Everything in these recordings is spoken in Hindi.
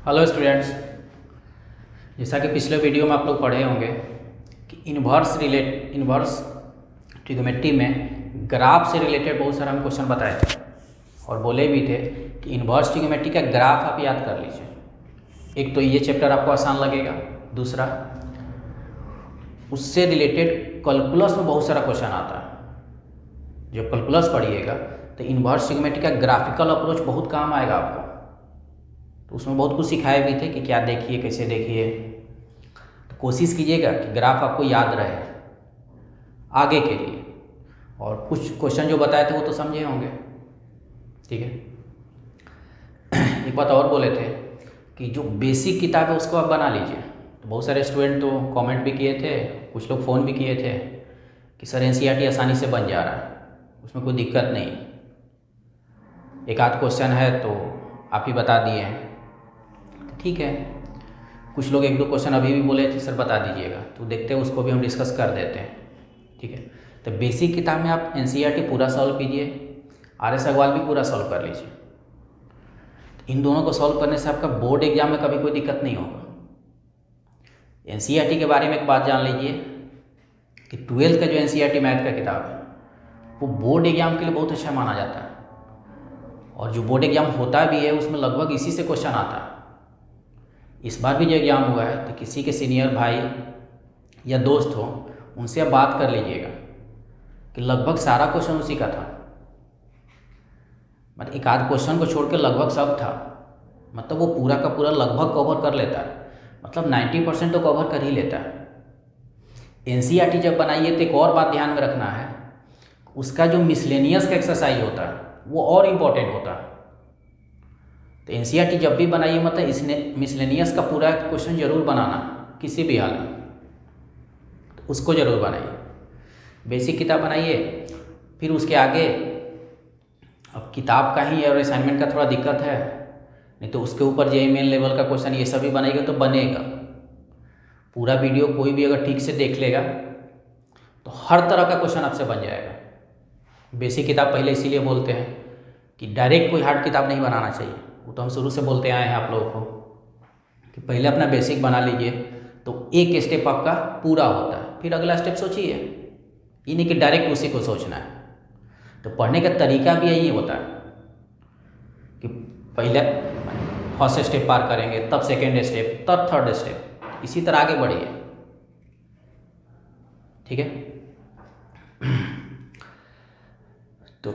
हेलो स्टूडेंट्स, जैसा कि पिछले वीडियो में आप लोग पढ़े होंगे कि इन्वर्स ट्रिग्नोमेट्री में ग्राफ से रिलेटेड बहुत सारे हम क्वेश्चन बताए थे और बोले भी थे कि इन्वर्स ट्रिग्नोमेट्री का ग्राफ आप याद कर लीजिए। एक तो ये चैप्टर आपको आसान लगेगा, दूसरा उससे रिलेटेड कैलकुलस में बहुत सारा क्वेश्चन आता है। जब कैलकुलस पढ़िएगा तो इन्वर्स ट्रिग्नोमेट्री का ग्राफिकल अप्रोच बहुत काम आएगा आपको। तो उसमें बहुत कुछ सिखाए भी थे कि क्या देखिए, कैसे देखिए। तो कोशिश कीजिएगा कि ग्राफ आपको याद रहे आगे के लिए। और कुछ क्वेश्चन जो बताए थे वो तो समझे होंगे, ठीक है। एक बात और बोले थे कि जो बेसिक किताब है उसको आप बना लीजिए। तो बहुत सारे स्टूडेंट तो कमेंट भी किए थे, कुछ लोग फ़ोन भी किए थे कि सर एनसीईआरटी आसानी से बन जा रहा है, उसमें कोई दिक्कत नहीं। एक आध क्वेश्चन है तो आप ही बता दिए हैं, ठीक है। कुछ लोग एक दो क्वेश्चन अभी भी बोले थे सर बता दीजिएगा, तो देखते हैं उसको भी हम डिस्कस कर देते हैं, ठीक है। तो बेसिक किताब में आप एनसीईआरटी पूरा सॉल्व कीजिए, आरएस अग्रवाल भी पूरा सॉल्व कर लीजिए। तो इन दोनों को सॉल्व करने से आपका बोर्ड एग्जाम में कभी कोई दिक्कत नहीं होगा। एनसीईआरटी के बारे में एक बात जान लीजिए कि 12th का जो एनसीईआरटी मैथ का किताब है वो बोर्ड एग्जाम के लिए बहुत अच्छा माना जाता है। और जो बोर्ड एग्जाम होता भी है उसमें लगभग इसी से क्वेश्चन आता है। इस बार भी जो एग्ज़ाम हुआ है तो किसी के सीनियर भाई या दोस्त हो उनसे आप बात कर लीजिएगा कि लगभग सारा क्वेश्चन उसी का था। मतलब एक आध क्वेश्चन को छोड़ के लगभग सब था। मतलब वो पूरा का पूरा लगभग कवर कर लेता है, मतलब 90% तो कवर कर ही लेता है। एनसीईआरटी जब बनाइए तो एक और बात ध्यान में रखना है, उसका जो मिसलेनियस का एक्सरसाइज होता है वो और इम्पोर्टेंट होता है। तो एनसीईआरटी जब भी बनाइए मतलब इसने मिसलेनियस का पूरा क्वेश्चन जरूर बनाना किसी भी हाल में, तो उसको जरूर बनाइए। बेसिक किताब बनाइए, फिर उसके आगे अब किताब का ही और असाइनमेंट का थोड़ा दिक्कत है, नहीं तो उसके ऊपर जेईई मेन लेवल का क्वेश्चन ये सभी बनाएगा तो बनेगा। पूरा वीडियो कोई भी अगर ठीक से देख लेगा तो हर तरह का क्वेश्चन आपसे बन जाएगा। बेसिक किताब पहले इसीलिए बोलते हैं कि डायरेक्ट कोई हार्ड किताब नहीं बनाना चाहिए। वो तो हम शुरू से बोलते आए हैं आप लोगों को कि पहले अपना बेसिक बना लीजिए, तो एक स्टेप आपका पूरा होता है, फिर अगला स्टेप सोचिए। ये नहीं कि डायरेक्ट उसी को सोचना है। तो पढ़ने का तरीका भी यही होता है कि पहले फर्स्ट स्टेप पार करेंगे, तब सेकेंड स्टेप, तब थर्ड स्टेप, इसी तरह आगे बढ़िए, ठीक है। तो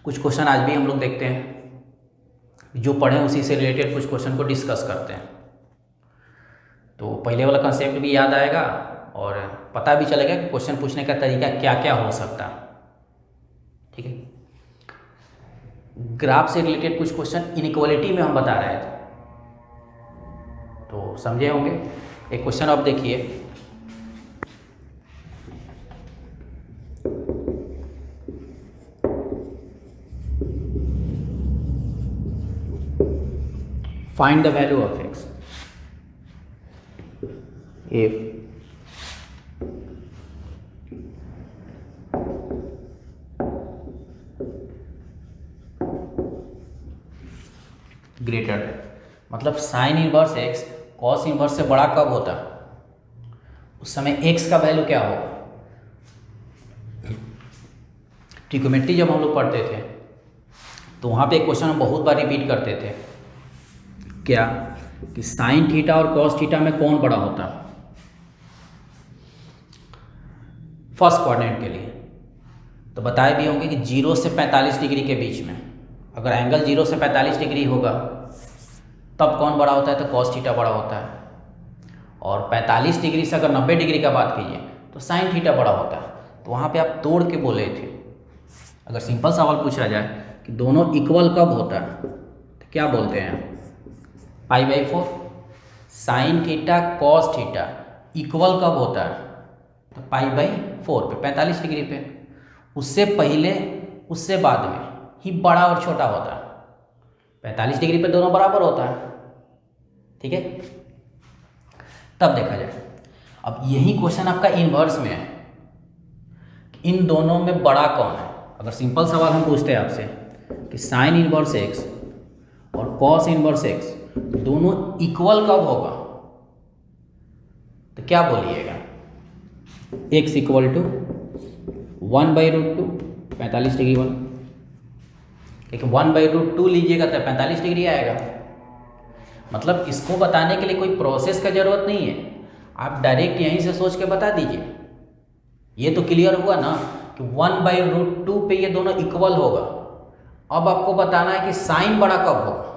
कुछ क्वेश्चन आज भी हम लोग देखते हैं, जो पढ़ें उसी से रिलेटेड कुछ क्वेश्चन को डिस्कस करते हैं। तो पहले वाला कंसेप्ट भी याद आएगा और पता भी चलेगा कि क्वेश्चन पूछने का तरीका क्या क्या हो सकता है, ठीक है। ग्राफ से रिलेटेड कुछ क्वेश्चन इनइक्वालिटी में हम बता रहे थे, तो समझे होंगे। एक क्वेश्चन आप देखिए, find the value of x if greater है। मतलब sign inverse x cos inverse से बड़ा कब होता है, उस समय x का वैल्यू क्या होगा। ट्रिग्नोमेट्री जब हम लोग पढ़ते थे तो वहाँ पे एक क्वेश्चन हम बहुत बार रिपीट करते थे, क्या कि साइन थीटा और कॉस थीटा में कौन बड़ा होता है फर्स्ट क्वाड्रेंट के लिए। तो बताए भी होंगे कि 0 से 45 डिग्री के बीच में अगर एंगल 0 से 45 डिग्री होगा तब कौन बड़ा होता है, तो कॉस थीटा बड़ा होता है। और 45 डिग्री से अगर 90 डिग्री का बात कीजिए तो साइन थीटा बड़ा होता है। तो वहाँ पे आप तोड़ के बोले थे, अगर सिंपल सवाल पूछा जाए कि दोनों इक्वल कब होता है तो क्या बोलते हैं, π/4। Sine theta cos theta equal कब होता है, तो π/4 पे, 45 डिग्री पे। उससे पहले उससे बाद में ही बड़ा और छोटा होता है। 45 डिग्री पे दोनों बराबर होता है, ठीक है। तब देखा जाए, अब यही क्वेश्चन आपका इनवर्स में है, इन दोनों में बड़ा कौन है। अगर सिंपल सवाल हम पूछते हैं आपसे कि साइन इनवर्स x और कॉस इनवर्स x दोनों इक्वल कब होगा, तो क्या बोलिएगा, x इक्वल टू 1/√2 45 डिग्री वाला, क्योंकि 1/√2 लीजिएगा तो 45 डिग्री आएगा। मतलब इसको बताने के लिए कोई प्रोसेस का ज़रूरत नहीं है, आप डायरेक्ट यहीं से सोच के बता दीजिए। ये तो क्लियर हुआ ना कि 1/√2 पे ये दोनों इक्वल होगा। अब आपको बताना है कि साइन बड़ा कब होगा,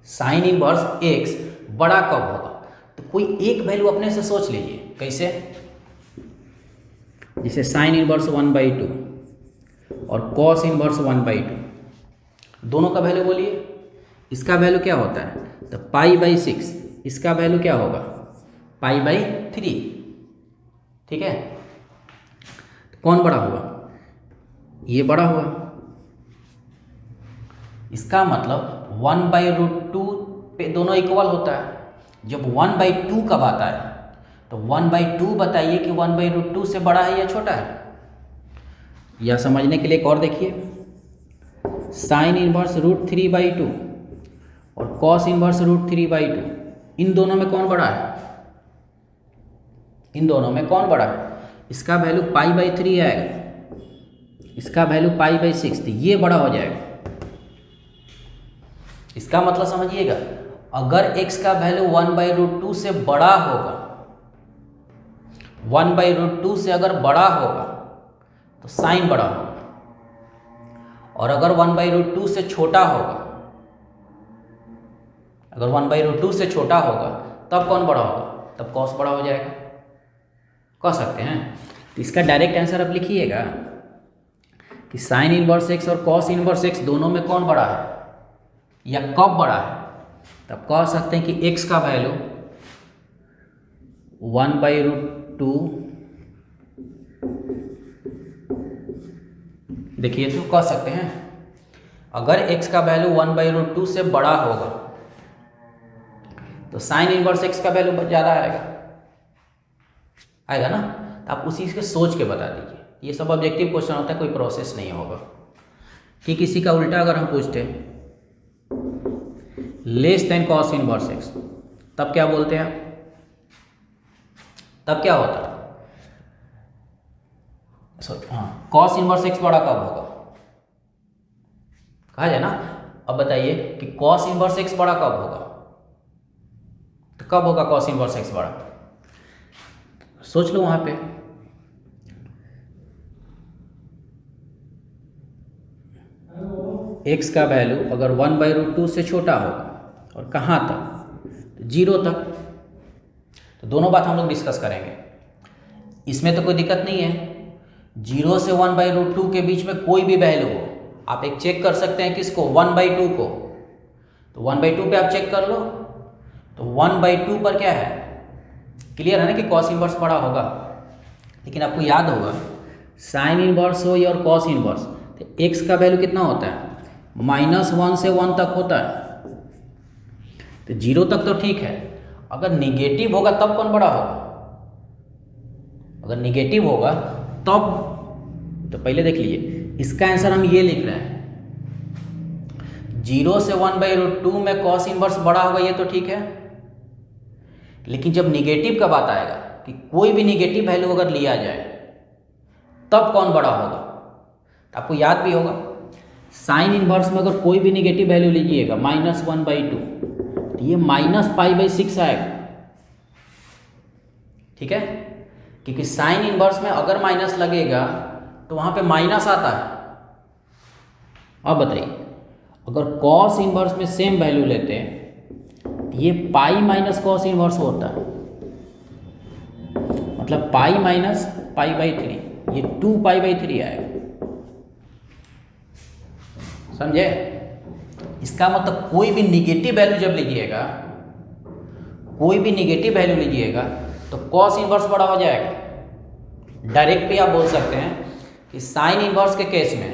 साइन इनवर्स x बड़ा कब होगा। तो कोई एक वैल्यू अपने से सोच लीजिए, कैसे, जैसे साइन इनवर्स 1/2 और कॉस इनवर्स 1/2, दोनों का वैल्यू बोलिए। इसका वैल्यू क्या होता है, तो π/6, इसका वैल्यू क्या होगा, π/3, ठीक है। तो कौन बड़ा हुआ, ये बड़ा हुआ। इसका मतलब 1/√2 पे दोनों इक्वल होता है। जब 1/2 कब आता है, तो 1/2 बताइए कि 1/√2 से बड़ा है या छोटा है। या समझने के लिए एक और देखिए, साइन इनवर्स √3/2 और कॉस इनवर्स √3/2, इन दोनों में कौन बड़ा है, इन दोनों में कौन बड़ा है। इसका वैल्यू π/3 आएगा, इसका वैल्यू π/6, तो ये बड़ा हो जाएगा। इसका मतलब समझिएगा, अगर x का वैल्यू 1/√2 से बड़ा होगा, 1/√2 से अगर बड़ा होगा तो साइन बड़ा होगा, और अगर 1/√2 से छोटा होगा, अगर 1/√2 से छोटा होगा तब कौन बड़ा होगा, तब कॉस बड़ा हो जाएगा। कह सकते हैं। तो इसका डायरेक्ट आंसर आप लिखिएगा कि साइन इनवर्स x और कॉस इनवर्स x दोनों में कौन बड़ा है या कब बड़ा है। तब कह सकते हैं कि x का वैल्यू 1/√2, देखिए तो कह सकते हैं अगर x का वैल्यू 1/√2 से बड़ा होगा तो साइन इनवर्स x का वैल्यू ज़्यादा आएगा, आएगा ना। तो आप उसी के सोच के बता दीजिए। ये सब ऑब्जेक्टिव क्वेश्चन होता है, कोई प्रोसेस नहीं होगा। कि किसी का उल्टा अगर हम पूछते less than cos inverse x, तब क्या बोलते हैं, तब क्या होता है, हाँ, कॉस इनवर्स x बड़ा कब होगा, कहा जाए ना। अब बताइए कि कॉस इनवर्स x बड़ा कब होगा, तो कब होगा कॉस इनवर्स x बड़ा, सोच लो वहां पे। x का वैल्यू अगर 1/√2 से छोटा होगा और कहाँ तक, तो 0 तक। तो दोनों बात हम लोग डिस्कस करेंगे, इसमें तो कोई दिक्कत नहीं है। 0 से 1/√2 के बीच में कोई भी वैल्यू हो, आप एक चेक कर सकते हैं किसको, 1/2 को। तो 1/2 पे आप चेक कर लो, तो 1/2 पर क्या है, क्लियर है ना कि कॉस इनवर्स बड़ा होगा। लेकिन आपको याद होगा साइन इनवर्स हो या और कॉस इनवर्स, तो x का वैल्यू कितना होता है, -1 से 1 तक होता है। तो 0 तक तो ठीक है, अगर निगेटिव होगा तब कौन बड़ा होगा, अगर निगेटिव होगा तब, तो पहले देख लीजिए इसका आंसर हम ये लिख रहे हैं, 0 से 1/√2 में कॉस इनवर्स बड़ा होगा, ये तो ठीक है। लेकिन जब निगेटिव का बात आएगा कि कोई भी निगेटिव वैल्यू अगर लिया जाए तब कौन बड़ा होगा, तो आपको याद भी होगा साइन इनवर्स में अगर कोई भी निगेटिव वैल्यू लीजिएगा -1/2, तो ये -π/6 आएगा, ठीक है। क्योंकि साइन इनवर्स में अगर माइनस लगेगा तो वहां पे माइनस आता है। अब बताइए अगर कॉस इनवर्स में सेम वैल्यू लेते हैं, ये पाई माइनस कॉस इनवर्स होता है, मतलब पाई माइनस π/3, ये 2π/3 आएगा, समझे। इसका मतलब कोई भी निगेटिव वैल्यू जब लीजिएगा, कोई भी निगेटिव वैल्यू लीजिएगा तो कॉस इनवर्स बड़ा हो जाएगा। डायरेक्ट भी आप बोल सकते हैं कि साइन इनवर्स के केस में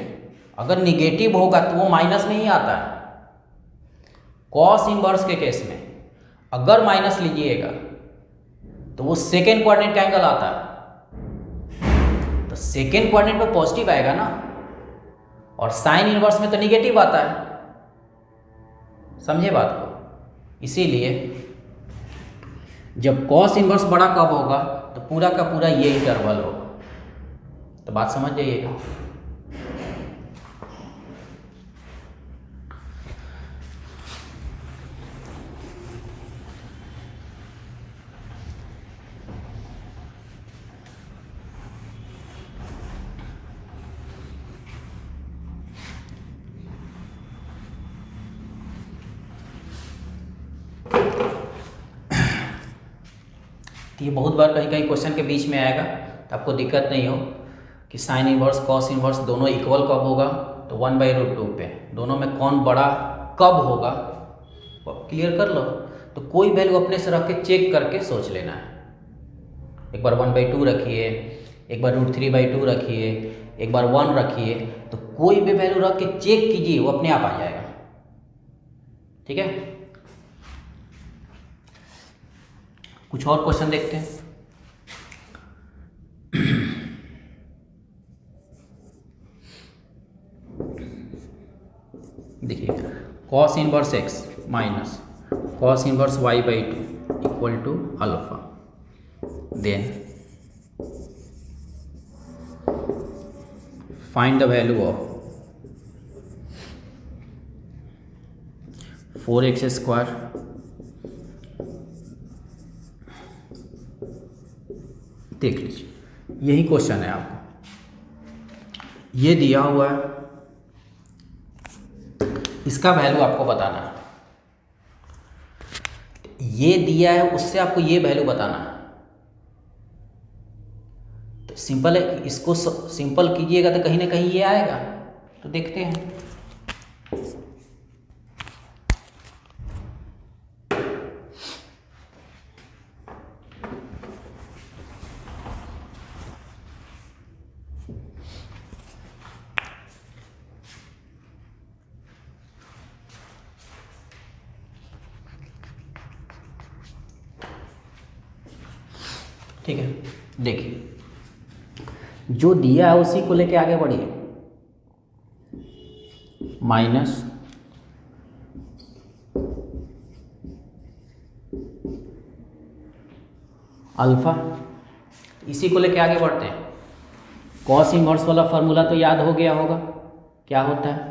अगर निगेटिव होगा तो वो माइनस में ही आता है। कॉस इनवर्स के केस में अगर माइनस लीजिएगा तो वो सेकेंड क्वाड्रेंट का एंगल आता है, तो सेकेंड क्वाड्रेंट पे पॉजिटिव आएगा ना, और साइन इनवर्स में तो निगेटिव आता है, समझे बात को। इसीलिए जब कॉस इनवर्स बड़ा कब होगा तो पूरा का पूरा ये इंटरवल होगा। तो बात समझ जाइएगा। ये बहुत बार कहीं कहीं क्वेश्चन के बीच में आएगा, तो आपको दिक्कत नहीं हो कि साइन इनवर्स कॉस इनवर्स दोनों इक्वल कब होगा, तो 1/√2 पे दोनों में कौन बड़ा कब होगा क्लियर कर लो। तो कोई वैल्यू अपने से रख के चेक करके सोच लेना है। एक बार 1/2 रखिए, एक बार √3/2 रखिए, एक बार 1 रखिए, तो कोई भी वैल्यू रख के चेक कीजिए, वो अपने आप आ जाएगा। ठीक है, कुछ और क्वेश्चन देखते हैं। देखिए, cos inverse x minus cos inverse y/2 equal to alpha, then find the value of 4x²। देख लीजिए, यही क्वेश्चन है आपको, ये दिया हुआ है, इसका वैल्यू आपको बताना है। ये दिया है, उससे आपको ये वैल्यू बताना है। तो सिंपल है, इसको सिंपल कीजिएगा तो कहीं ना कहीं ये आएगा। तो देखते हैं। ठीक है, देखिए, जो दिया है उसी को लेके आगे बढ़िए। माइनस अल्फा, इसी को लेके आगे बढ़ते हैं। कॉस इनवर्स वाला फॉर्मूला तो याद हो गया होगा, क्या होता है?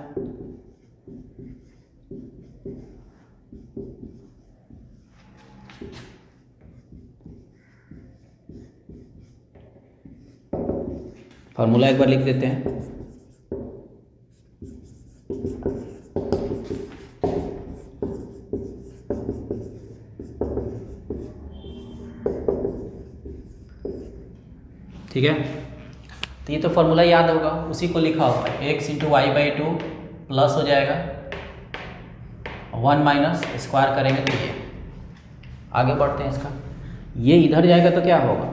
फॉर्मूला एक बार लिख देते हैं। ठीक है, तो ये तो फॉर्मूला याद होगा, उसी को लिखा हुआ है। x × y/2 प्लस हो जाएगा 1 माइनस स्क्वायर करेंगे तो ये। आगे बढ़ते हैं, इसका ये इधर जाएगा तो क्या होगा?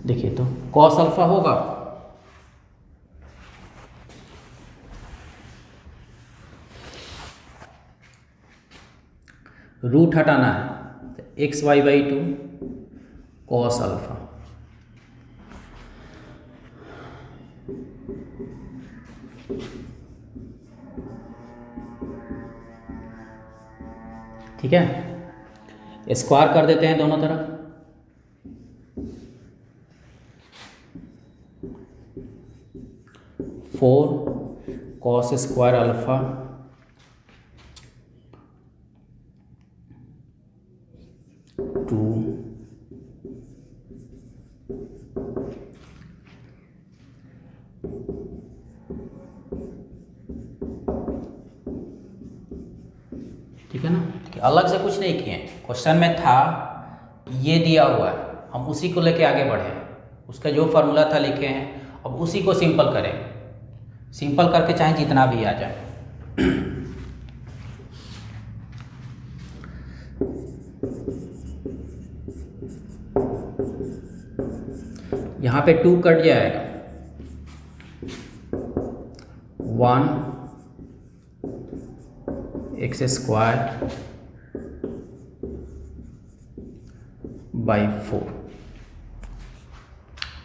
देखिए, तो कॉस अल्फा होगा, रूट हटाना है, xy/2 कॉस अल्फा। ठीक है, स्क्वायर कर देते हैं दोनों तरफ। Four cos square alpha two ठीक है ना। अलग से कुछ नहीं किए, क्वेश्चन में था ये दिया हुआ है, हम उसी को लेके आगे बढ़े, उसका जो फार्मूला था लिखे हैं, अब उसी को सिंपल करेंगे। सिंपल करके चाहे जितना भी आ जाए। यहाँ पे 2 कट जाएगा, 1 x² बाई 4।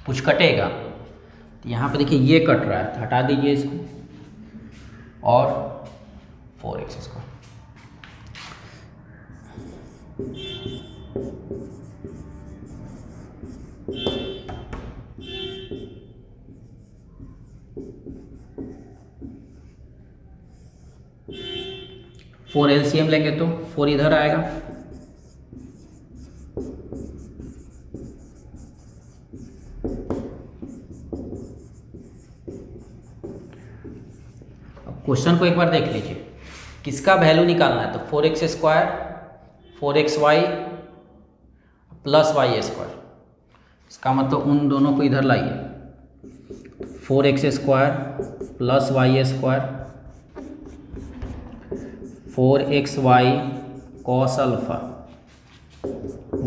कुछ कटेगा तो यहाँ पे देखिए ये कट रहा है, तो हटा दीजिए इसको, और 4x²। फोर एलसीएम लेंगे तो 4 इधर आएगा, अब क्वेश्चन को एक बार देख लीजिए, किसका वैल्यू निकालना है, तो 4x² 4xy प्लस y²। इसका मतलब उन दोनों को इधर लाइए, 4x² plus y², 4xy cos alpha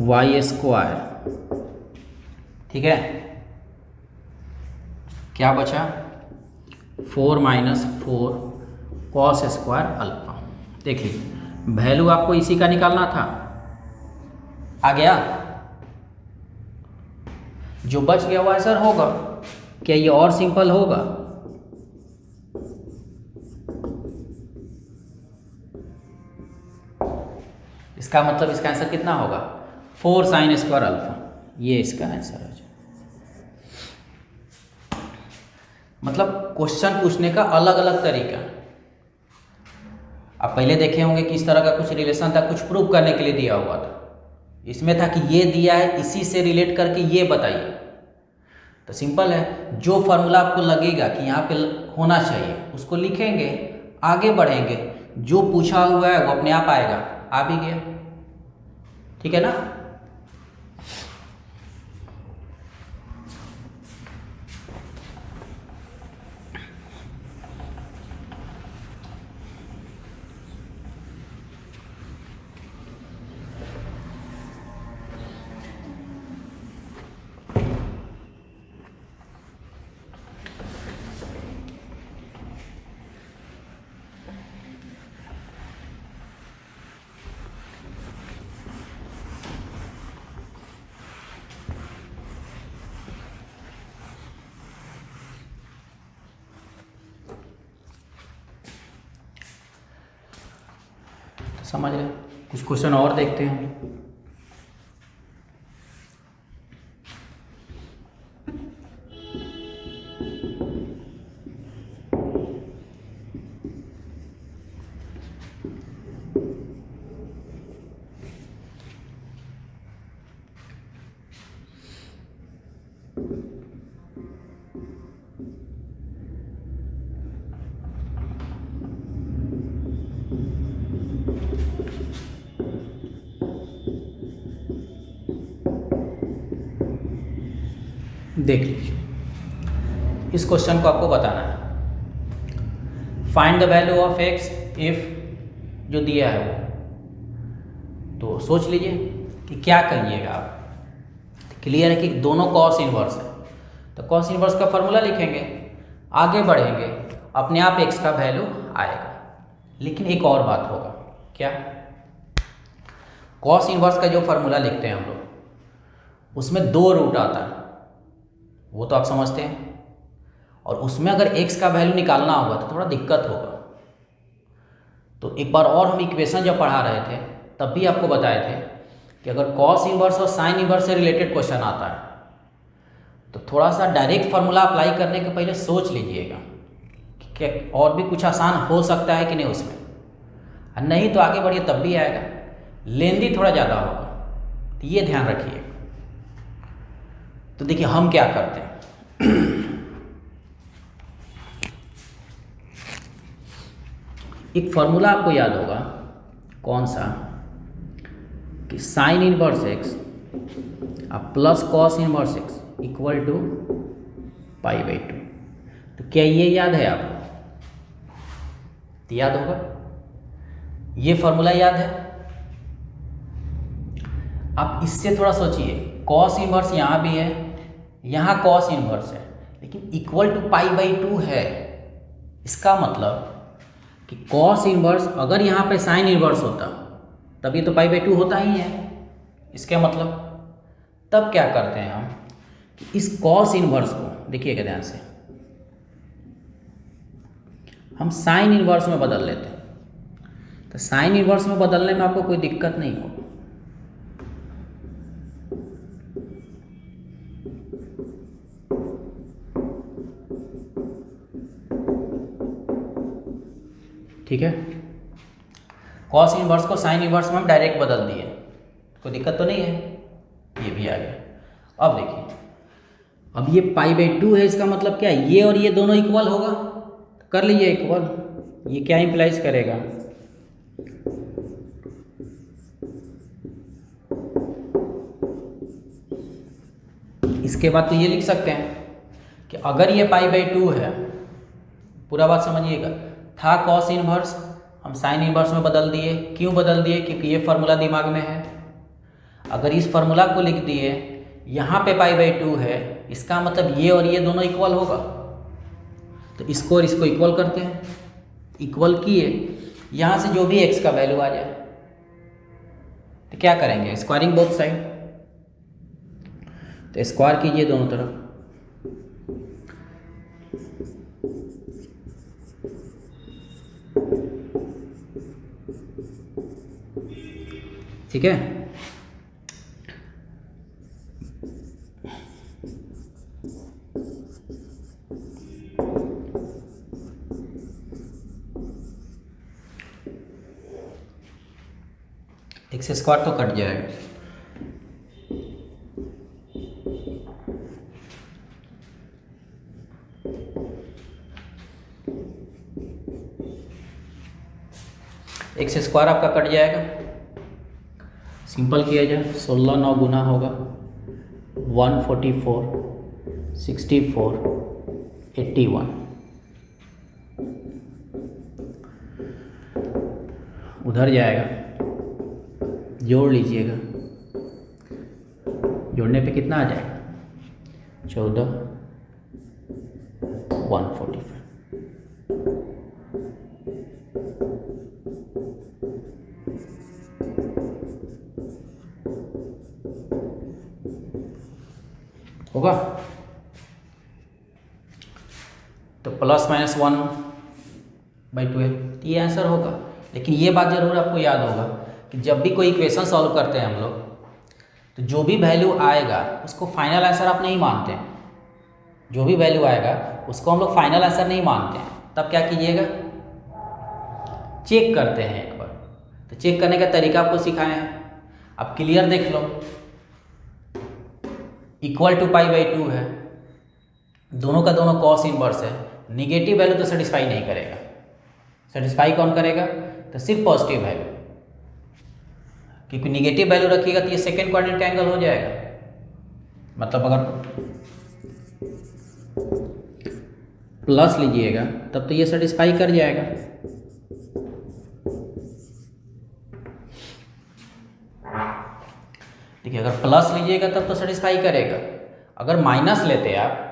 y²। ठीक है, क्या बचा, 4 - 4 cos² अल्फा। देखिए वैल्यू आपको इसी का निकालना था, आ गया, जो बच गया वो आंसर होगा। क्या ये और सिंपल होगा? इसका मतलब इसका आंसर कितना होगा, 4 sin² अल्फा, ये इसका आंसर है। मतलब क्वेश्चन पूछने का अलग अलग तरीका। आप पहले देखे होंगे कि इस तरह का कुछ रिलेशन था, कुछ प्रूव करने के लिए दिया हुआ था, इसमें था कि ये दिया है, इसी से रिलेट करके ये बताइए। तो सिंपल है, जो फार्मूला आपको लगेगा कि यहाँ पे होना चाहिए उसको लिखेंगे, आगे बढ़ेंगे, जो पूछा हुआ है वो अपने आप आएगा, आ भी गया। ठीक है ना। समझ रहे, कुछ क्वेश्चन और देखते हैं। देख लीजिए, इस क्वेश्चन को आपको बताना है, find the value of x if, जो दिया है वो। तो सोच लीजिए कि क्या करिएगा आप। क्लियर है कि दोनों कॉस इनवर्स है, तो कॉस इनवर्स का फॉर्मूला लिखेंगे, आगे बढ़ेंगे, अपने आप x का वैल्यू आएगा। लेकिन एक और बात होगा, क्या, कॉस इनवर्स का जो फॉर्मूला लिखते हैं हम लोग, उसमें 2 रूट आता है, वो तो आप समझते हैं, और उसमें अगर x का वैल्यू निकालना होगा तो थोड़ा दिक्कत होगा। तो एक बार और हम इक्वेशन जब पढ़ा रहे थे तब भी आपको बताए थे कि अगर कॉस इनवर्स और साइन इनवर्स से रिलेटेड क्वेश्चन आता है तो थोड़ा सा डायरेक्ट फार्मूला अप्लाई करने के पहले सोच लीजिएगा कि क्या और भी कुछ आसान हो सकता है कि नहीं उसमें, और नहीं तो आगे बढ़िए तब भी आएगा, लेंदी थोड़ा ज़्यादा होगा, तो ये ध्यान रखिए। तो देखिए हम क्या करते हैं, एक फॉर्मूला आपको याद होगा, कौन सा, कि sine inverse x plus cos inverse x equal to π/2। तो क्या ये याद है आपको? तो याद होगा, ये फॉर्मूला याद है। आप इससे थोड़ा सोचिए, कॉस इनवर्स यहाँ भी है, यहाँ कॉस इनवर्स है, लेकिन इक्वल टू π/2 है। इसका मतलब कि कॉस इनवर्स अगर यहाँ पे साइन इनवर्स होता तब ये तो π/2 होता ही है। इसका मतलब तब क्या करते हैं हम, इस कॉस इनवर्स को देखिएगा ध्यान से, हम साइन इनवर्स में बदल लेते हैं। तो साइन इनवर्स में बदलने में आपको कोई दिक्कत नहीं होगी। ठीक है, कॉस इनवर्स को साइन इनवर्स में हम डायरेक्ट बदल दिए, कोई दिक्कत तो नहीं है, ये भी आ गया। अब देखिए, अब ये π/2 है, इसका मतलब क्या है, ये और ये दोनों इक्वल होगा, कर लीजिए इक्वल। ये क्या इंप्लाइज करेगा, इसके बाद तो ये लिख सकते हैं कि अगर ये π/2 है, पूरा बात समझिएगा, था कॉस इनवर्स, हम साइन इनवर्स में बदल दिए। क्यों बदल दिए, क्योंकि ये फार्मूला दिमाग में है। अगर इस फार्मूला को लिख दिए, यहाँ पे π/2 है, इसका मतलब ये और ये दोनों इक्वल होगा। तो इसको और इसको इक्वल करते हैं, इक्वल किए, यहाँ से जो भी x का वैल्यू आ जाए, तो क्या करेंगे, स्क्वायरिंग बोथ साइड, तो स्क्वायर कीजिए दोनों तरफ। ठीक है, एक्स स्क्वायर तो कट जाएगा। एक्स स्क्वायर आपका कट जाएगा, सिंपल किया जाए, 16 9 गुना होगा 144 64 81, उधर जाएगा, जोड़ लीजिएगा, जोड़ने पे कितना आ जाएगा, 14 145। होगा, तो ±1/12 ये आंसर होगा। लेकिन ये बात जरूर आपको याद होगा कि जब भी कोई इक्वेशन सॉल्व करते हैं हम लोग, तो जो भी वैल्यू आएगा उसको फाइनल आंसर आप नहीं मानते हैं। जो भी वैल्यू आएगा उसको हम लोग फाइनल आंसर नहीं मानते हैं। तब क्या कीजिएगा, चेक करते हैं एक बार। तो चेक करने का तरीका आपको सिखाए हैं, आप क्लियर देख लो, इक्वल टू π/2 है, दोनों का दोनों कॉस इनवर्स है, निगेटिव वैल्यू तो सेटिस्फाई नहीं करेगा। सेटिस्फाई कौन करेगा, तो सिर्फ पॉजिटिव वैल्यू, क्योंकि निगेटिव वैल्यू रखिएगा तो ये सेकेंड क्वाड्रेंट का एंगल हो जाएगा। मतलब अगर प्लस लीजिएगा तब तो ये सेटिस्फाई कर जाएगा। देखिए, अगर प्लस लीजिएगा तब तो सेटिस्फाई करेगा। अगर माइनस लेते आप,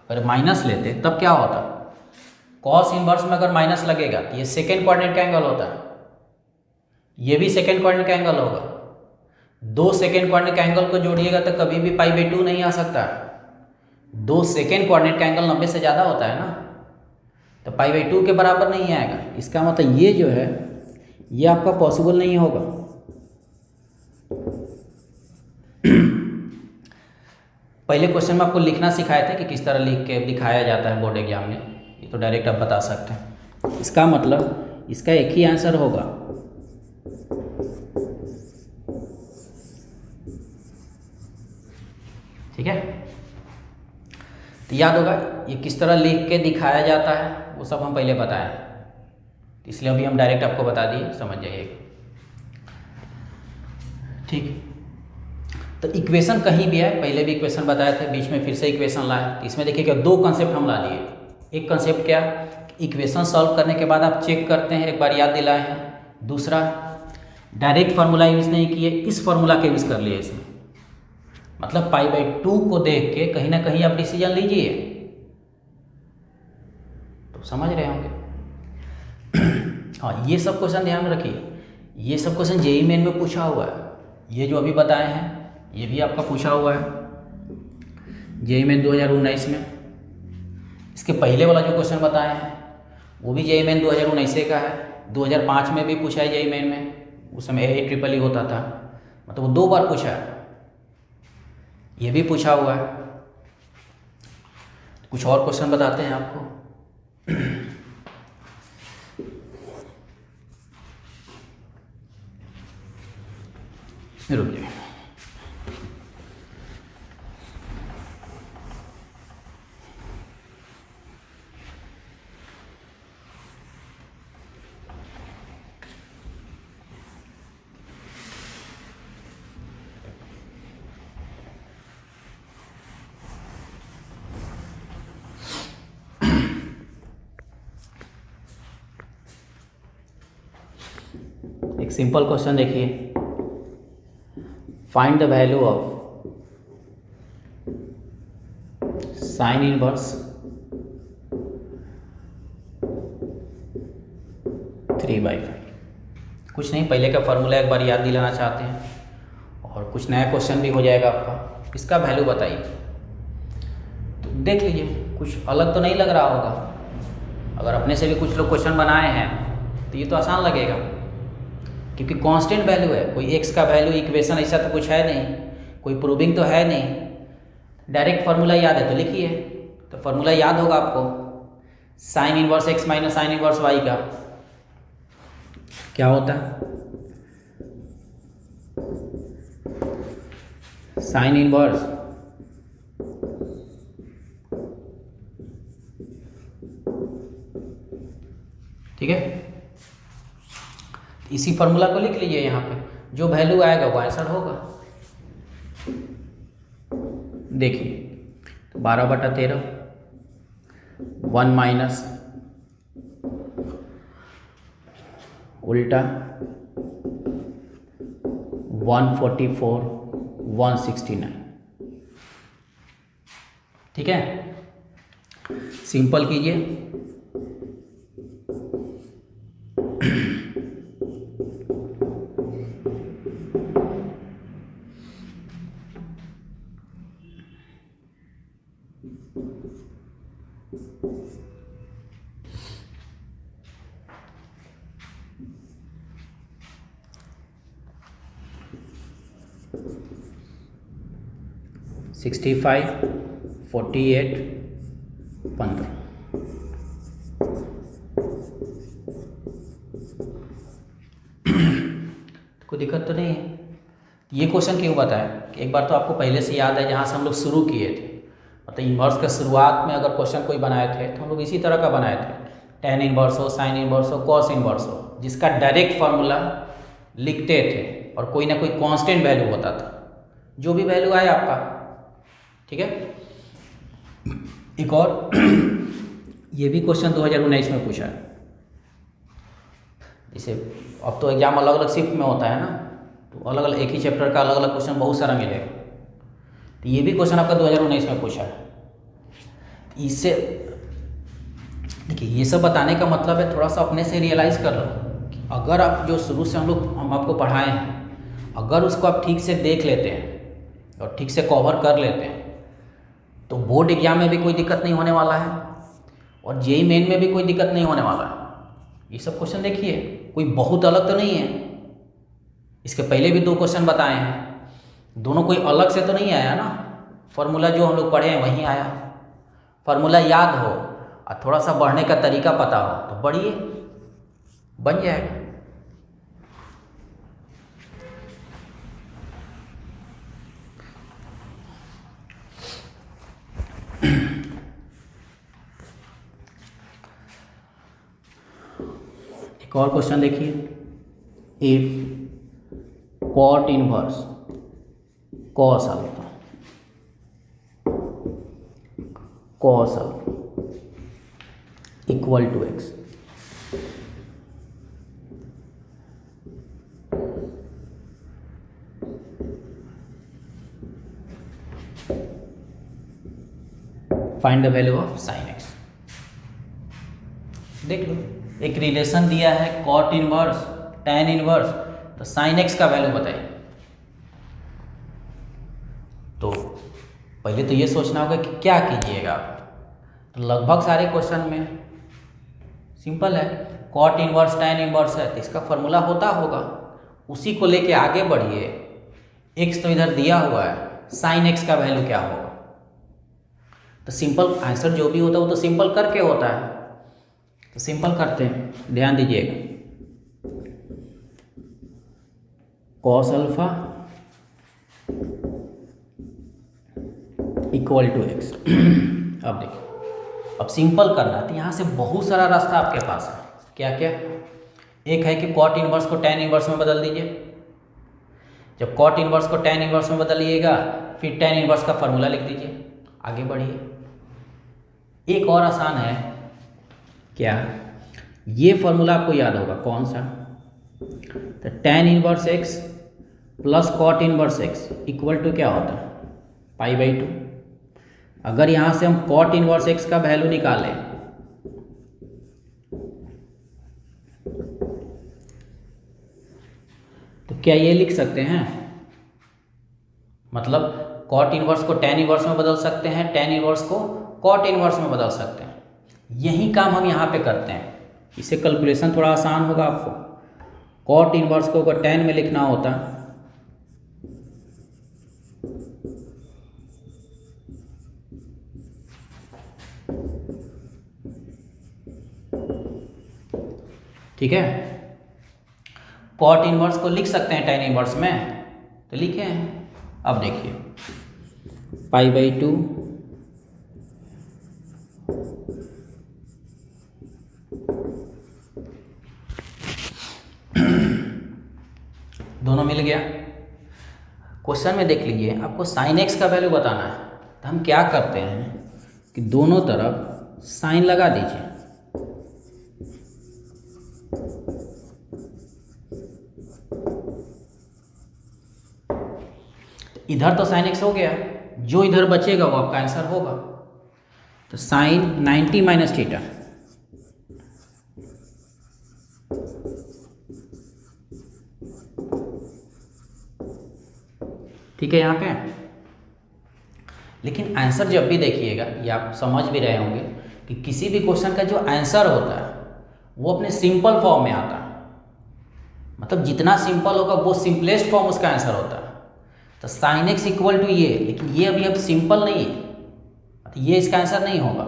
अगर माइनस लेते तब क्या होता, कॉस इनवर्स में अगर माइनस लगेगा तो ये सेकेंड क्वाड्रेंट का एंगल होता है, ये भी सेकेंड क्वाड्रेंट का एंगल होगा। दो सेकेंड क्वाड्रेंट का एंगल को जोड़िएगा तो कभी भी π/2 नहीं आ सकता। दो सेकेंड क्वाड्रेंट का एंगल 90 से ज़्यादा होता है ना, तो π/2 के बराबर नहीं आएगा। इसका मतलब ये जो है ये आपका पॉसिबल नहीं होगा। पहले क्वेश्चन में आपको लिखना सिखाए थे कि किस तरह लिख के दिखाया जाता है बोर्ड एग्जाम में, ये तो डायरेक्ट आप बता सकते हैं। इसका मतलब इसका एक ही आंसर होगा, ठीक है। तो याद होगा ये किस तरह लिख के दिखाया जाता है, वो सब हम पहले बताएं, इसलिए अभी हम डायरेक्ट आपको बता दिए, समझ जाइएगा, ठीक। तो इक्वेशन कहीं भी है, पहले भी इक्वेशन बताए थे, बीच में फिर से इक्वेशन लाए। तो इसमें देखिए क्या दो कंसेप्ट हम ला दिए। एक कंसेप्ट क्या, इक्वेशन सॉल्व करने के बाद आप चेक करते हैं, एक बार याद दिलाए हैं। दूसरा, डायरेक्ट फार्मूला यूज़ नहीं किए, इस फार्मूला के यूज़ कर लिए इसमें। मतलब π/2 को देख के कहीं ना कहीं आप डिसीजन लीजिए, तो समझ रहे होंगे। हाँ, ये सब क्वेश्चन ध्यान में रखिए, ये सब क्वेश्चन जेईई मेन में पूछा हुआ है। ये जो अभी बताए हैं ये भी आपका पूछा हुआ है जेईई मेन 2019 में। इसके पहले वाला जो क्वेश्चन बताए हैं वो भी जेईई मेन 2019 का है। 2005 में भी पूछा है जेईई मेन में, उस समय AEEE होता था, मतलब वो 2 बार पूछा है। ये भी पूछा हुआ है। कुछ और क्वेश्चन बताते हैं आपको। रुक जाइए। एक सिंपल क्वेश्चन देखिए, find the value of sine inverse 3/5। कुछ नहीं, पहले का फॉर्मूला एक बार याद दिलाना चाहते हैं और कुछ नया क्वेश्चन भी हो जाएगा आपका। इसका वैल्यू बताइए। तो देख लीजिए, कुछ अलग तो नहीं लग रहा होगा। अगर अपने से भी कुछ लोग क्वेश्चन बनाए हैं तो ये तो आसान लगेगा, क्योंकि कांस्टेंट वैल्यू है। कोई एक्स का वैल्यू इक्वेशन ऐसा तो कुछ है नहीं, कोई प्रूविंग तो है नहीं। डायरेक्ट फार्मूला याद है तो लिखिए। तो फार्मूला याद होगा आपको, sine inverse x minus sine inverse y का क्या होता है? साइन इनवर्स ठीक है। इसी फार्मूला को लिख लीजिए। यहाँ पे जो वैल्यू आएगा वो आंसर होगा। देखिए 12/13 1 माइनस उल्टा 144 169। ठीक है, सिंपल कीजिए। सिक्सटी 48 15। कोई दिक्कत तो नहीं है। ये क्वेश्चन क्यों बताया कि एक बार तो आपको पहले से याद है जहाँ से हम लोग शुरू किए थे, मतलब इन्वर्स का शुरुआत में अगर क्वेश्चन कोई बनाए थे तो हम लोग इसी तरह का बनाए थे। टेन इन्वर्स हो, साइन इन्वर्स हो, कॉस इन्वर्स हो, जिसका डायरेक्ट फार्मूला लिखते थे और कोई ना कोई कांस्टेंट वैल्यू होता था, जो भी वैल्यू आए आपका। ठीक है, एक और ये भी क्वेश्चन 2019 में पूछा है। जैसे अब तो एग्जाम अलग अलग शिफ्ट में होता है ना, तो अलग अलग एक ही चैप्टर का अलग अलग क्वेश्चन बहुत सारा मिलेगा। तो ये भी क्वेश्चन आपका 2019 में पूछा है। इससे देखिए, ये सब बताने का मतलब है थोड़ा सा अपने से रियलाइज़ कर लो कि अगर आप जो शुरू से हम आपको पढ़ाए हैं, अगर उसको आप ठीक से देख लेते हैं और ठीक से कवर कर लेते हैं तो बोर्ड एग्जाम में भी कोई दिक्कत नहीं होने वाला है और जेईई मेन में भी कोई दिक्कत नहीं होने वाला है। ये सब क्वेश्चन देखिए, कोई बहुत अलग तो नहीं है। इसके पहले भी 2 क्वेश्चन बताए हैं, दोनों कोई अलग से तो नहीं आया ना। फार्मूला जो हम लोग पढ़े हैं वहीं आया। फार्मूला याद हो और थोड़ा सा बढ़ने का तरीका पता हो तो बढ़िए, बन जाएगा। एक और क्वेश्चन देखिए, if cot inverse cos alpha equal to x, find the value of sine x. देख लो, एक रिलेशन दिया है कॉट इनवर्स टेन इनवर्स, तो साइन एक्स का वैल्यू बताइए। तो पहले तो ये सोचना होगा कि क्या कीजिएगा आप। तो लगभग सारे क्वेश्चन में सिंपल है, कॉट इनवर्स tan इनवर्स है तो इसका फॉर्मूला होता होगा, उसी को लेके आगे बढ़िए। x तो इधर दिया हुआ है, साइन x का वैल्यू क्या होगा। तो सिंपल आंसर जो भी होता है वो तो सिंपल करके होता है, तो सिंपल करते हैं, ध्यान दीजिएगा। Cos alpha equal to x। अब देखिए, अब सिंपल करना है तो यहाँ से बहुत सारा रास्ता आपके पास है। क्या क्या? एक है कि कॉट इनवर्स को tan इनवर्स में बदल दीजिए। जब कॉट इनवर्स को tan इनवर्स में बदलिएगा फिर tan इनवर्स का फॉर्मूला लिख दीजिए, आगे बढ़िए। एक और आसान है, क्या? ये फॉर्मूला आपको याद होगा, कौन सा? तो tan inverse x plus cot inverse x equal to क्या होता है? π/2। अगर यहाँ से हम कॉट इनवर्स x का वैल्यू निकालें तो क्या ये लिख सकते हैं? मतलब कॉट इनवर्स को tan इनवर्स में बदल सकते हैं, tan इनवर्स को कॉट इनवर्स में बदल सकते हैं। यही काम हम यहाँ पे करते हैं, इससे कैलकुलेशन थोड़ा आसान होगा आपको। कॉट इनवर्स को अगर tan में लिखना होता ठीक है, कॉट इनवर्स को लिख सकते हैं tan इनवर्स में, तो लिखे हैं। अब देखिए π/2 दोनों मिल गया। क्वेश्चन में देख लीजिए, आपको साइन x का वैल्यू बताना है, तो हम क्या करते हैं कि दोनों तरफ साइन लगा दीजिए। इधर तो साइन x हो गया, जो इधर बचेगा वो आपका आंसर होगा। तो साइन 90 माइनस थीटा, ठीक है यहाँ पे। लेकिन आंसर जब भी देखिएगा, ये आप समझ भी रहे होंगे कि किसी भी क्वेश्चन का जो आंसर होता है वो अपने सिंपल फॉर्म में आता है। मतलब जितना सिंपल होगा वो सिंपलेस्ट फॉर्म उसका आंसर होता है। तो साइन एक्स इक्वल टू ये, लेकिन ये अभी अब सिंपल नहीं है, तो ये इसका आंसर नहीं होगा,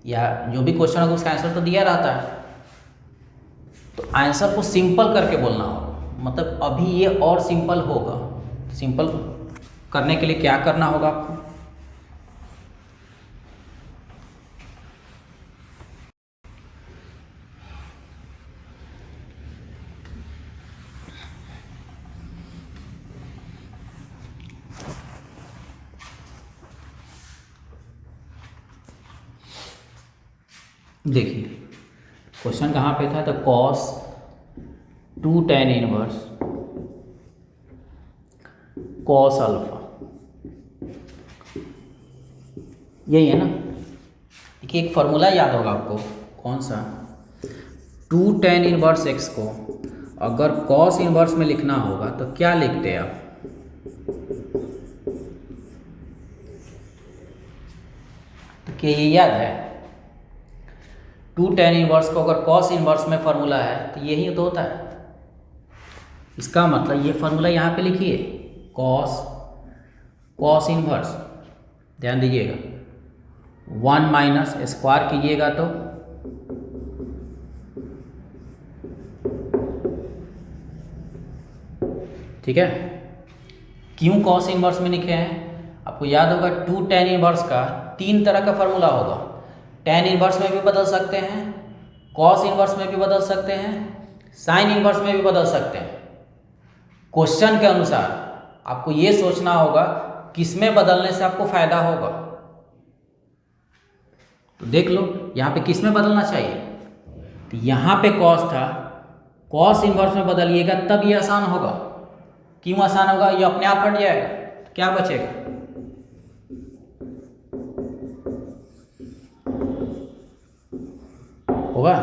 या जो भी क्वेश्चन होगा उसका आंसर तो दिया रहता है। तो आंसर को सिंपल करके बोलना होगा, मतलब अभी ये और सिंपल होगा। सिंपल करने के लिए क्या करना होगा आपको? देखिए क्वेश्चन कहाँ पे था, तो cos 2 tan inverse cos alpha, यही है ना। देखिए एक फार्मूला याद होगा आपको, कौन सा? 2 tan इनवर्स x को अगर कॉस इनवर्स में लिखना होगा तो क्या लिखते हैं आप? तो क्या ये याद है? 2 tan इनवर्स को अगर कॉस इनवर्स में फार्मूला है तो यही तो होता है। इसका मतलब ये फार्मूला यहाँ पे लिखिए, कॉस इनवर्स, ध्यान दीजिएगा, 1 माइनस स्क्वायर कीजिएगा तो ठीक है। क्यों कॉस इनवर्स में लिखे हैं? आपको याद होगा 2 tan इनवर्स का 3 तरह का फार्मूला होगा। tan इनवर्स में भी बदल सकते हैं, कॉस इनवर्स में भी बदल सकते हैं, साइन इनवर्स में भी बदल सकते हैं। क्वेश्चन के अनुसार आपको ये सोचना होगा किस में बदलने से आपको फायदा होगा। तो देख लो यहाँ पे किस में बदलना चाहिए, तो यहाँ पे कॉस था, कॉस इनवर्स में बदलिएगा तब ये आसान होगा। क्यों आसान होगा? ये अपने आप हट जाएगा, तो क्या बचेगा? होगा।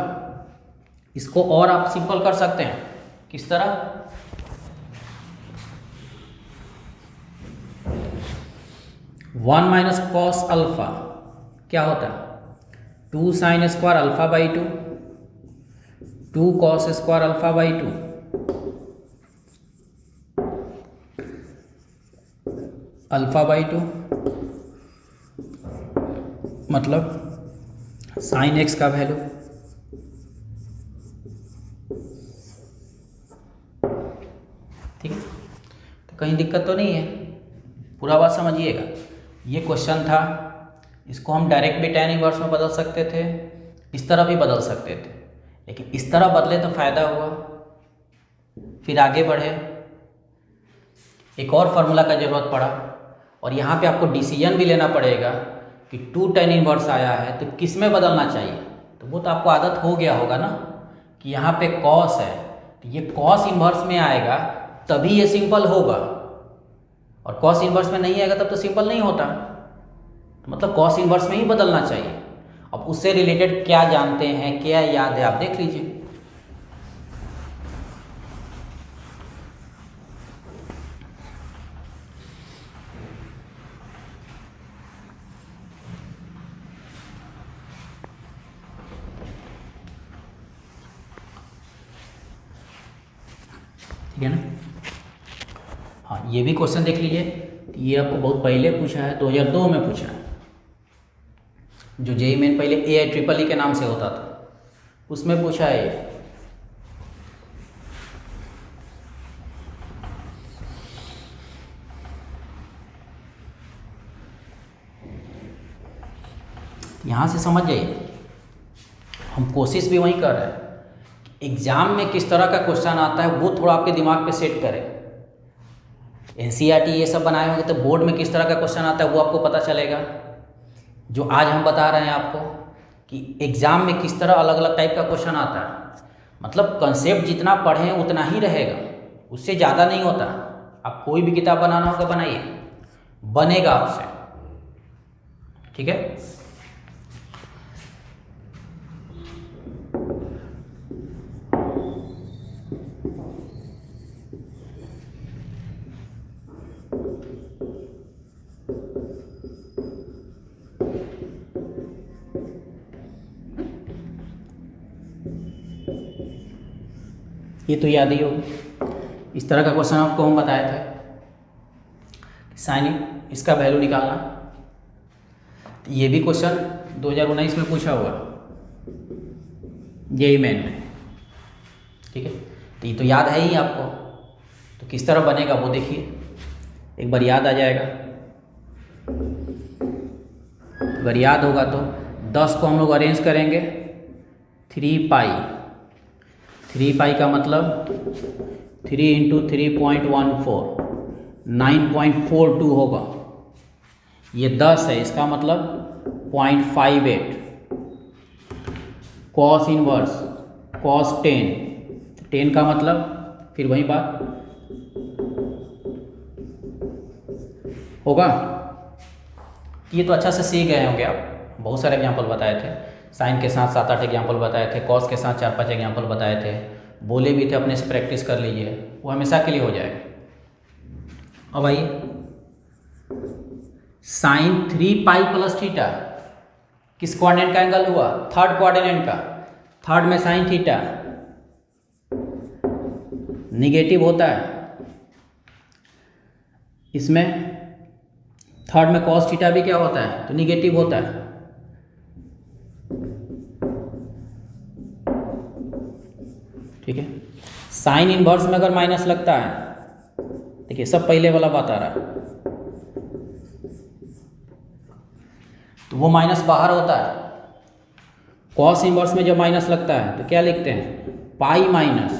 इसको और आप सिंपल कर सकते हैं, किस तरह? 1 माइनस कॉस अल्फा क्या होता है? 2 sine square alpha by 2, 2 cos square alpha by 2, alpha by 2 मतलब साइन एक्स का वैल्यू। ठीक है, तो कहीं दिक्कत तो नहीं है, पूरा बात समझिएगा। ये क्वेश्चन था, इसको हम डायरेक्ट भी tan इनवर्स में बदल सकते थे, इस तरह भी बदल सकते थे, लेकिन इस तरह बदले तो फ़ायदा हुआ। फिर आगे बढ़े, एक और फार्मूला का ज़रूरत पड़ा, और यहाँ पे आपको डिसीजन भी लेना पड़ेगा कि 2 tan इनवर्स आया है तो किस में बदलना चाहिए। तो वो तो आपको आदत हो गया होगा ना कि यहाँ पे कॉस है तो ये कॉस इनवर्स में आएगा तभी ये सिंपल होगा, और कॉस इनवर्स में नहीं आएगा तब तो सिंपल नहीं होता। तो मतलब कॉस इनवर्स में ही बदलना चाहिए। अब उससे रिलेटेड क्या जानते हैं, क्या याद है, आप देख लीजिए। ठीक है ना? हाँ, ये भी क्वेश्चन देख लीजिए। ये आपको बहुत पहले पूछा है, 2002 में पूछा है। जो जेईई मेन पहले AIEEE के नाम से होता था, उसमें पूछा है। यहाँ से समझ जाइए, हम कोशिश भी वही कर रहे हैं। एग्जाम में किस तरह का क्वेश्चन आता है वो थोड़ा आपके दिमाग पे सेट करें। NCERT ये सब बनाए होंगे तो बोर्ड में किस तरह का क्वेश्चन आता है वो आपको पता चलेगा। जो आज हम बता रहे हैं आपको कि एग्ज़ाम में किस तरह अलग अलग टाइप का क्वेश्चन आता है, मतलब कंसेप्ट जितना पढ़ें उतना ही रहेगा, उससे ज़्यादा नहीं होता। आप कोई भी किताब बनाना होगा बनाइए, बनेगा आपसे। ठीक है, ये तो याद ही होगा। इस तरह का क्वेश्चन आपको हम बताए थे, साइन इसका वैल्यू निकालना। तो ये भी क्वेश्चन 2019 में पूछा हुआ जेईई मेन में। ठीक है, तो ये तो याद है ही आपको, तो किस तरह बनेगा वो देखिए, एक बार याद आ जाएगा। अगर याद होगा तो 10 को हम लोग अरेंज करेंगे 3 पाई। 3 पाई का मतलब 3 इंटू 3.14 9.42 होगा। ये 10 है, इसका मतलब 0.58। कॉस इनवर्स कॉस 10, 10 का मतलब फिर वही बात होगा। ये तो अच्छा से सीख गए होंगे आप, बहुत सारे एग्जाम्पल बताए थे। साइन के साथ 7-8 एग्जाम्पल बताए थे, कॉस के साथ 4-5 एग्जाम्पल बताए थे, बोले भी थे अपने से प्रैक्टिस कर लीजिए, वो हमेशा के लिए हो जाएगा। अब आइए, साइन 3 पाई प्लस थीटा किस कोऑर्डिनेट का एंगल हुआ? थर्ड कोऑर्डिनेट का। थर्ड में साइन थीटा निगेटिव होता है, इसमें थर्ड में कॉस थीटा भी क्या होता है? तो निगेटिव होता है। ठीक है, साइन इनवर्स में अगर माइनस लगता है, देखिए सब पहले वाला बात आ रहा है, तो वो माइनस बाहर होता है। कॉस इनवर्स में जब माइनस लगता है तो क्या लिखते हैं? पाई माइनस,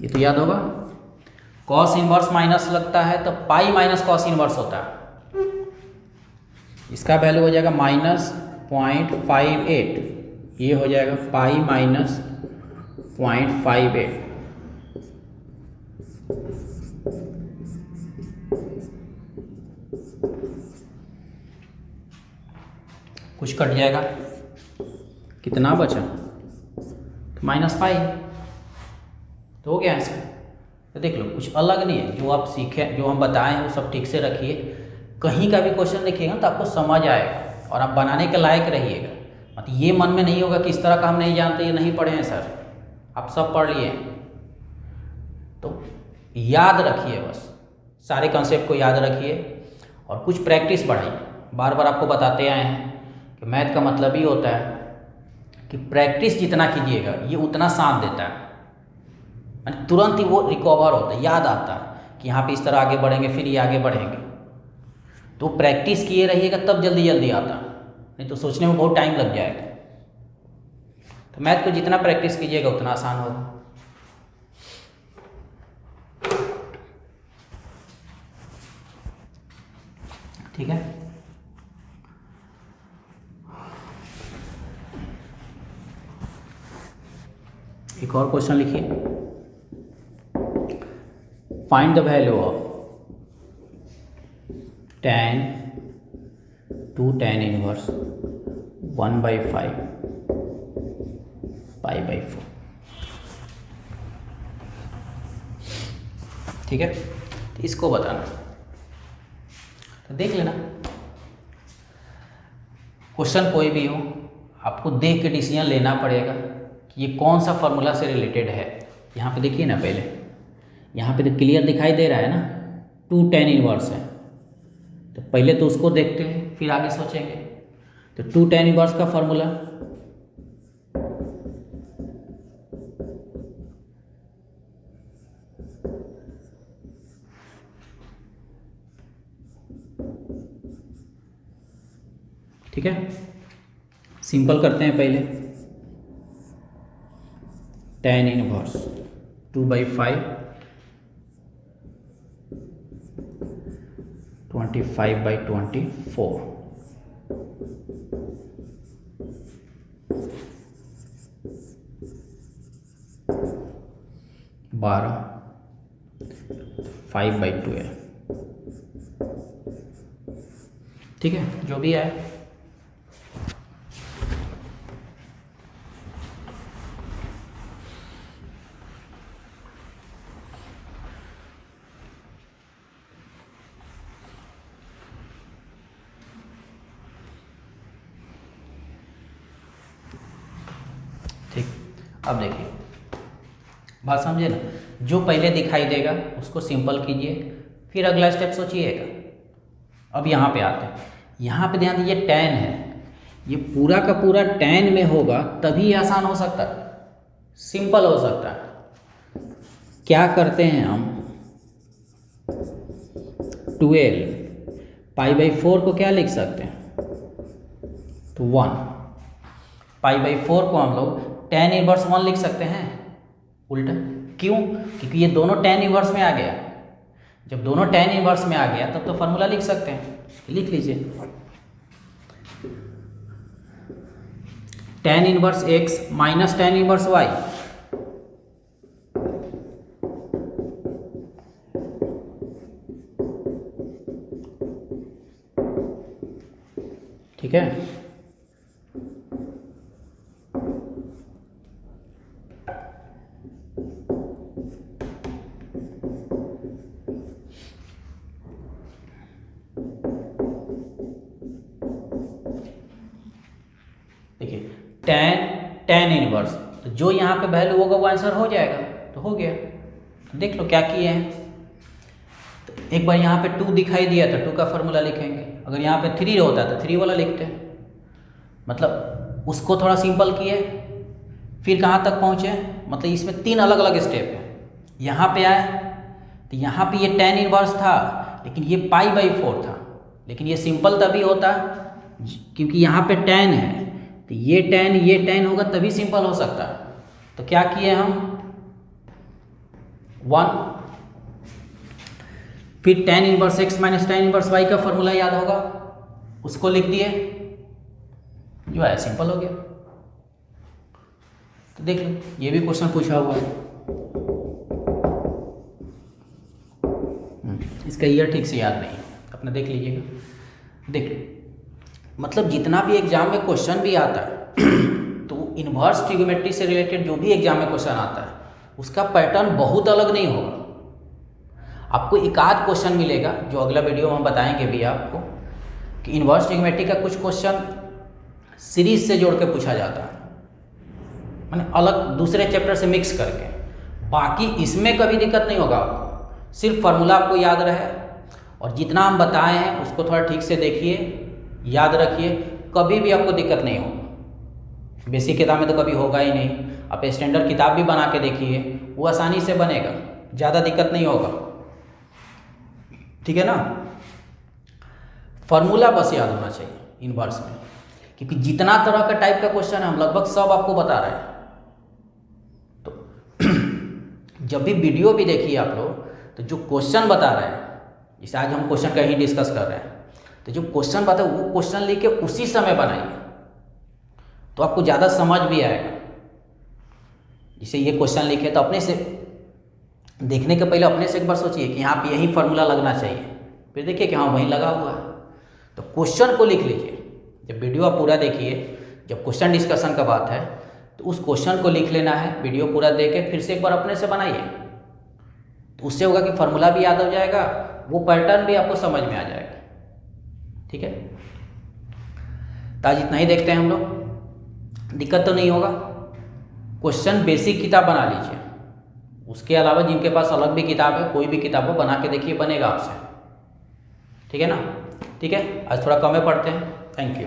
ये तो याद होगा। कॉस इनवर्स माइनस लगता है तो पाई माइनस कॉस इनवर्स होता है। इसका वैल्यू हो जाएगा -0.58, ये हो जाएगा पाई माइनस 0.58। कुछ कट जाएगा, कितना बचा? -पाई, तो हो गया ऐसा। तो देख लो कुछ अलग नहीं है, जो आप सीखे जो हम बताए हैं वो सब ठीक से रखिए। कहीं का भी क्वेश्चन देखिएगा तो आपको समझ आएगा और आप बनाने के लायक रहिएगा। मतलब ये मन में नहीं होगा कि इस तरह का हम नहीं जानते, ये नहीं पढ़े हैं सर, आप सब पढ़ लिए हैं। तो याद रखिए, बस सारे कंसेप्ट को याद रखिए और कुछ प्रैक्टिस बढ़ाइए। बार बार आपको बताते आए हैं कि मैथ का मतलब ही होता है कि प्रैक्टिस जितना कीजिएगा ये उतना साथ देता है, मतलब तुरंत ही वो रिकवर होता है, याद आता है कि यहाँ पे इस तरह आगे बढ़ेंगे, फिर ये आगे बढ़ेंगे। तो प्रैक्टिस किए रहिएगा तब जल्दी जल्दी आता, नहीं तो सोचने में बहुत टाइम लग जाएगा। तो मैथ को जितना प्रैक्टिस कीजिएगा उतना आसान होगा। ठीक है, एक और क्वेश्चन लिखिए। Find the value of tan 2 tan inverse 1/5 π/4। ठीक है, तो इसको बताना। तो देख लेना, क्वेश्चन कोई भी हो आपको देख के डिसीजन लेना पड़ेगा कि ये कौन सा फॉर्मूला से रिलेटेड है। यहाँ पे देखिए ना, पहले यहाँ पे तो क्लियर दिखाई दे रहा है ना, 2 tan इनवर्स है, तो पहले तो उसको देखते हैं फिर आगे सोचेंगे। तो 2 tan इनवर्स का फॉर्मूला ठीक है, सिंपल करते हैं पहले। tan inverse 2/5 25/24 12 5/12। ठीक है, जो भी है ठीक। अब देखिए, बात समझे ना, जो पहले दिखाई देगा उसको सिंपल कीजिए, फिर अगला स्टेप सोचिएगा। अब यहाँ पे आते हैं, यहाँ पे ध्यान दीजिए tan है, ये पूरा का पूरा tan में होगा तभी ये आसान हो सकता है, सिंपल हो सकता है। क्या करते हैं हम, 12 π/4 को क्या लिख सकते हैं, तो 1 π/4 को हम लोग tan इनवर्स 1 लिख सकते हैं उल्टा। क्यों? क्योंकि ये दोनों tan इनवर्स में आ गया। जब दोनों tan इनवर्स में आ गया तब तो फॉर्मूला लिख सकते हैं, लिख लीजिए tan inverse x minus tan inverse y। ठीक है, देखिए tan इनवर्स, तो जो यहाँ पे वैल्यू होगा वो आंसर हो जाएगा। तो हो गया, तो देख लो क्या किए हैं। तो एक बार यहाँ पे 2 दिखाई दिया था, 2 का फॉर्मूला लिखेंगे। अगर यहाँ पे 3 होता तो 3 वाला लिखते हैं, मतलब उसको थोड़ा सिंपल किए। फिर कहाँ तक पहुँचे, मतलब इसमें 3 अलग अलग स्टेप है। यहाँ पे आए तो यहाँ पे ये tan इनवर्स था, लेकिन ये π/4 था। लेकिन ये सिंपल तभी होता क्योंकि यहाँ पे tan है, तो ये tan होगा तभी सिंपल हो सकता है। तो क्या किए हम, 1, फिर tan inverse x minus tan inverse y का फॉर्मूला याद होगा, उसको लिख दिए, जो है सिंपल हो गया। तो देख लो, ये भी क्वेश्चन पूछा हुआ है, इसका ईयर ठीक से याद नहीं है, अपना देख लीजिएगा। देख लो, मतलब जितना भी एग्जाम में क्वेश्चन भी आता है तो इन्वर्स ट्रिग्नोमेट्री से रिलेटेड जो भी एग्जाम में क्वेश्चन आता है उसका पैटर्न बहुत अलग नहीं होगा, आपको एक आध क्वेश्चन मिलेगा जो अगला वीडियो में हम बताएंगे भी आपको कि इन्वर्स ट्रिग्मेट्री का कुछ क्वेश्चन सीरीज से जोड़ के पूछा जाता है, माने अलग दूसरे चैप्टर से मिक्स करके। बाकी इसमें कभी दिक्कत नहीं होगा आपको, सिर्फ फार्मूला आपको याद रहे और जितना हम बताए हैं उसको थोड़ा ठीक से देखिए, याद रखिए, कभी भी आपको दिक्कत नहीं होगा। बेसिक किताब में तो कभी होगा ही नहीं। आप स्टैंडर्ड किताब भी बना के देखिए, वो आसानी से बनेगा, ज़्यादा दिक्कत नहीं होगा, ठीक है ना। फार्मूला बस याद होना चाहिए इन्वर्स में, क्योंकि जितना तरह का टाइप का क्वेश्चन है हम लगभग सब आपको बता रहे हैं। तो जब भी वीडियो भी देखिए आप लोग, तो जो क्वेश्चन बता रहे हैं, जैसे आज हम क्वेश्चन का ही डिस्कस कर रहे हैं, तो जो क्वेश्चन बता वो क्वेश्चन लेके उसी समय बनाइए, तो आपको ज़्यादा समझ भी आएगा। जैसे ये क्वेश्चन लिखे तो अपने से देखने के पहले अपने से एक बार सोचिए कि यहाँ पे यही फार्मूला लगना चाहिए, फिर देखिए कि हाँ वहीं लगा हुआ है, तो क्वेश्चन को लिख लीजिए। जब वीडियो आप पूरा देखिए, जब क्वेश्चन डिस्कशन का बात है तो उस क्वेश्चन को लिख लेना है, वीडियो पूरा देख के फिर से एक बार अपने से बनाइए, तो उससे होगा कि फार्मूला भी याद हो जाएगा, वो पैटर्न भी आपको समझ में आ जाएगा, ठीक है। तो आज इतना ही देखते हैं हम लोग, दिक्कत तो नहीं होगा। क्वेश्चन बेसिक किताब बना लीजिए, उसके अलावा जिनके पास अलग भी किताब है, कोई भी किताब हो बना के देखिए, बनेगा आपसे, ठीक है ना। ठीक है, आज थोड़ा कम में पढ़ते हैं। Thank you.